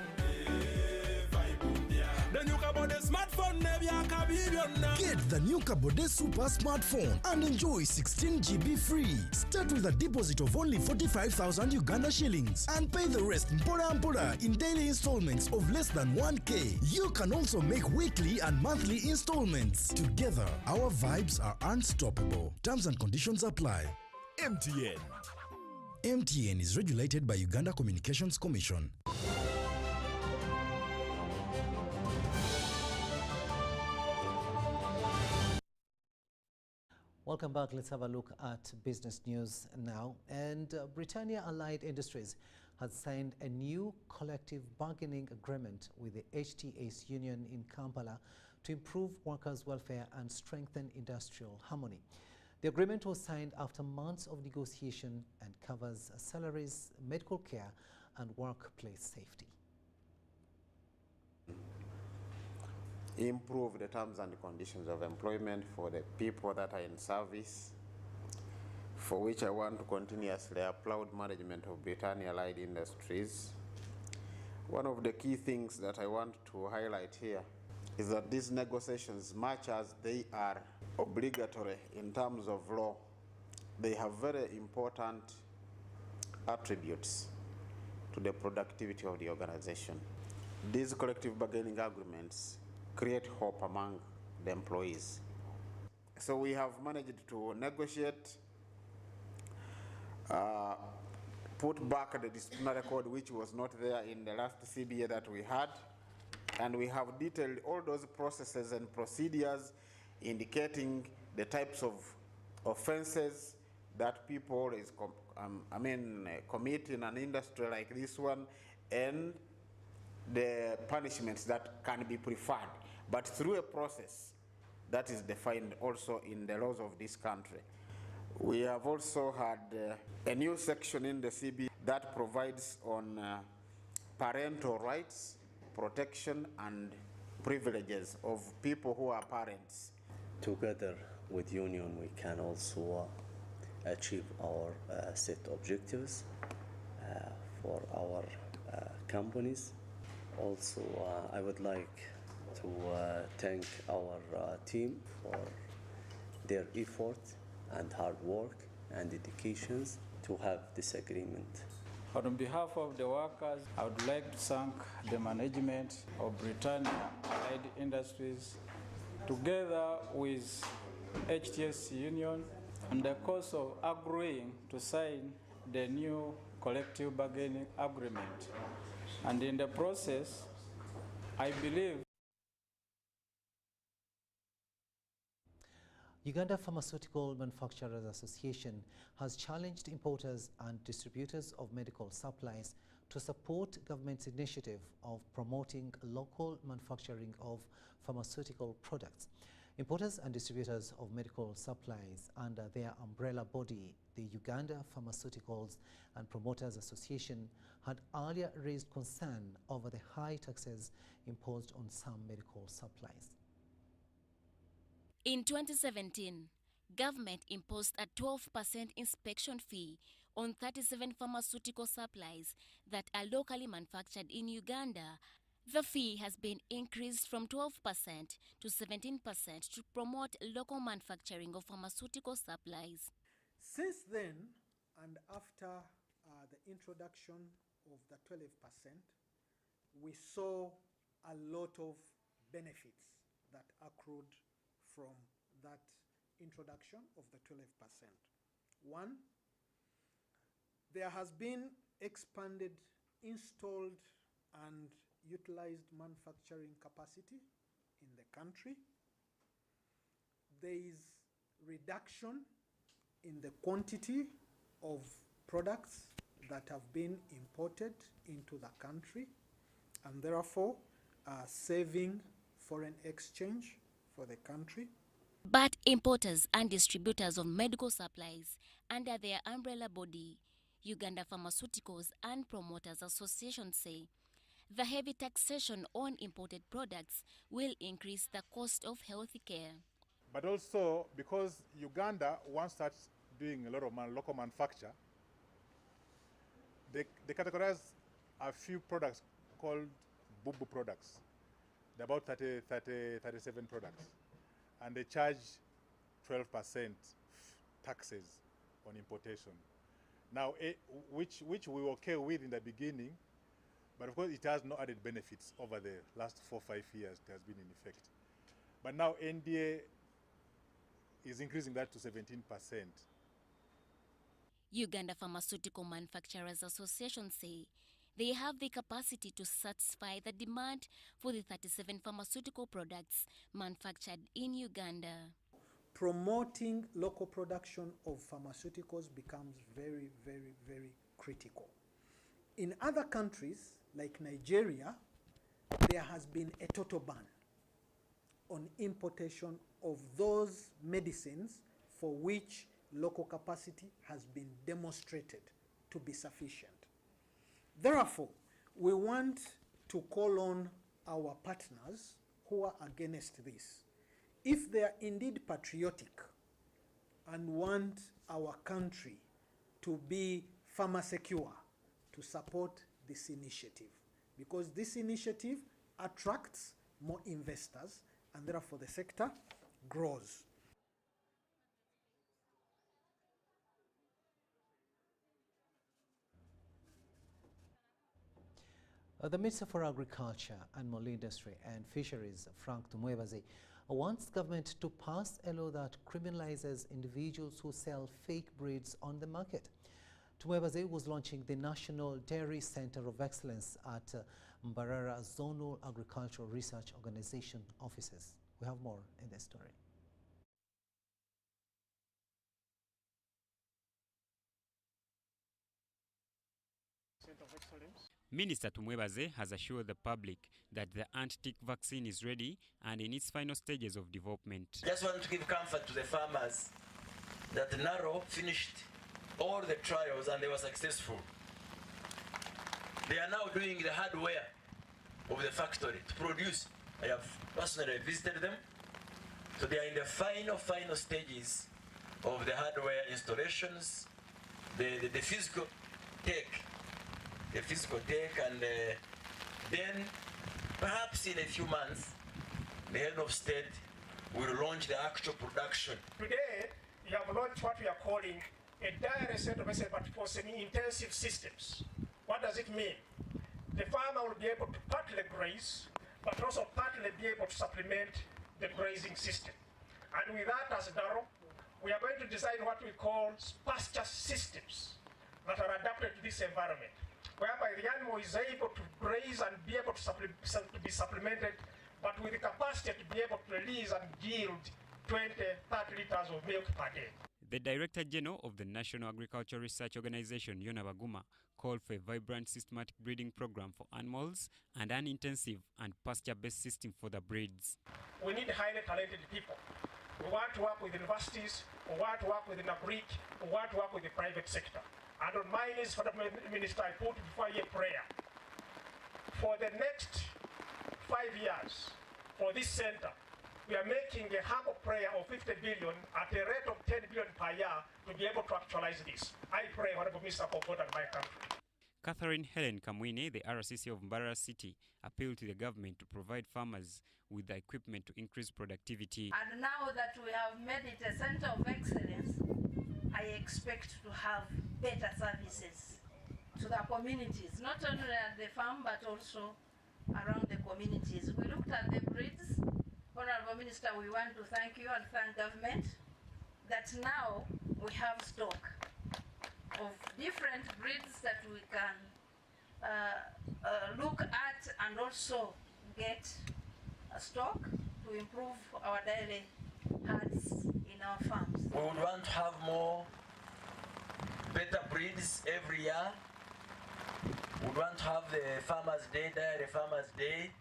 Then you kabode smartphone nebi akabibiona. Get the new Kabode Super smartphone and enjoy 16 GB free. Start with a deposit of only 45,000 Uganda shillings and pay the rest mpora in daily installments of less than 1K. You can also make weekly and monthly installments. Together, our vibes are unstoppable. Terms and conditions apply. MTN. MTN is regulated by Uganda Communications Commission. Welcome back. Let's have a look at business news now. And Britannia Allied Industries has signed a new collective bargaining agreement with the HTAs union in Kampala to improve workers' welfare and strengthen industrial harmony. The agreement was signed after months of negotiation and covers salaries, medical care, and workplace safety. Improve the terms and conditions of employment for the people that are in service, for which I want to continuously applaud management of Britannia Allied Industries. One of the key things that I want to highlight here is that these negotiations, much as they are obligatory in terms of law, they have very important attributes to the productivity of the organization. These collective bargaining agreements create hope among the employees. So we have managed to negotiate, put back the disciplinary code which was not there in the last CBA that we had, and we have detailed all those processes and procedures indicating the types of offenses that people is commit in an industry like this one, and the punishments that can be preferred, but through a process that is defined also in the laws of this country. We have also had a new section in the CB that provides on parental rights, protection, and privileges of people who are parents. Together with union, we can also achieve our set objectives for our companies. Also, I would like to thank our team for their effort and hard work and dedications to have this agreement. On behalf of the workers, I would like to thank the management of Britannia Allied Industries together with HTS Union on the course of agreeing to sign the new collective bargaining agreement. And in the process, I believe Uganda Pharmaceutical Manufacturers Association has challenged importers and distributors of medical supplies to support government's initiative of promoting local manufacturing of pharmaceutical products. Importers and distributors of medical supplies under their umbrella body, the Uganda Pharmaceuticals and Promoters Association, had earlier raised concern over the high taxes imposed on some medical supplies. In 2017, government imposed a 12% inspection fee on 37 pharmaceutical supplies that are locally manufactured in Uganda. The fee has been increased from 12% to 17% to promote local manufacturing of pharmaceutical supplies. Since then, and after the introduction of the 12%, we saw a lot of benefits that accrued from that introduction of the 12%. One, there has been expanded, installed, and utilized manufacturing capacity in the country. There is reduction in the quantity of products that have been imported into the country, and therefore saving foreign exchange for the country. But importers and distributors of medical supplies under their umbrella body, Uganda Pharmaceuticals and Promoters Association say the heavy taxation on imported products will increase the cost of health care. But also because Uganda once starts doing a lot of local manufacture, they categorize a few products called bubu products. They're about 37 products. And they charge 12% taxes on importation. Now, which we were okay with in the beginning, but of course it has no added benefits over the last 4 or 5 years it has been in effect. But now NDA is increasing that to 17%. Uganda Pharmaceutical Manufacturers Association say they have the capacity to satisfy the demand for the 37 pharmaceutical products manufactured in Uganda. Promoting local production of pharmaceuticals becomes very, very, very critical. In other countries, like Nigeria, there has been a total ban on importation of those medicines for which local capacity has been demonstrated to be sufficient. Therefore, we want to call on our partners who are against this. If they are indeed patriotic and want our country to be pharma secure, to support this initiative, because this initiative attracts more investors and therefore the sector grows. The Minister for Agriculture, Animal Industry and Fisheries, Frank Tumwebaze, wants government to pass a law that criminalizes individuals who sell fake breeds on the market. Tumwebaze was launching the National Dairy Center of Excellence at Mbarara Zonal Agricultural Research Organization offices. We have more in this story. Center of Excellence. Minister Tumwebaze has assured the public that the anti-tick vaccine is ready and in its final stages of development. Just want to give comfort to the farmers that Naro finished all the trials and they were successful. They are now doing the hardware of the factory to produce. I have personally visited them. So they are in the final stages of the hardware installations, the physical tech. And then perhaps in a few months, the head of state will launch the actual production. Today, we have launched what we are calling a dairy center of excellence, but for semi-intensive systems. What does it mean? The farmer will be able to partly graze, but also partly be able to supplement the grazing system. And with that as Daro, we are going to design what we call pasture systems that are adapted to this environment, whereby the animal is able to graze and be able to be supplemented, but with the capacity to be able to release and yield 20, 30 liters of milk per day. The Director General of the National Agricultural Research Organization, Yona Baguma, called for a vibrant systematic breeding program for animals and an intensive and pasture-based system for the breeds. We need highly talented people. We want to work with universities, we want to work with the NABRIC, we want to work with the private sector. And on my list for the minister, I put before you a prayer. For the next 5 years, for this center, we are making a humble prayer of 50 billion at a rate of 10 billion per year to be able to actualize this. I pray, Honorable Minister, for God and my country. Catherine Helen Kamwine, the RCC of Mbarara City, appealed to the government to provide farmers with the equipment to increase productivity. And now that we have made it a center of excellence, I expect to have better services to the communities, not only at the farm but also around the communities. We looked at the breeds. Honorable Minister, we want to thank you and thank government that now we have stock of different breeds that we can look at and also get a stock to improve our daily herds in our farms. We would want to have more better breeds every year. We would want to have the Farmers' Day, Dairy Farmers' Day.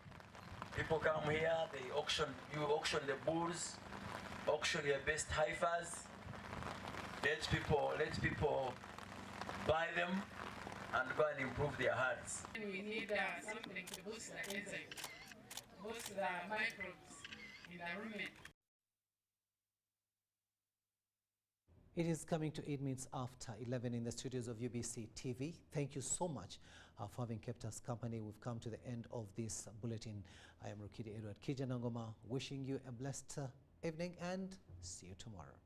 People come here, they auction, you auction the bulls, auction your best heifers. Let people buy them and go and improve their hearts. We need something to boost the enzymes, boost the microbes in the rumen. It is coming to 8 minutes after 11 in the studios of UBC TV. Thank you so much for having kept us company. We've come to the end of this bulletin. I am Rukidi Kiijanangoma, wishing you a blessed evening and see you tomorrow.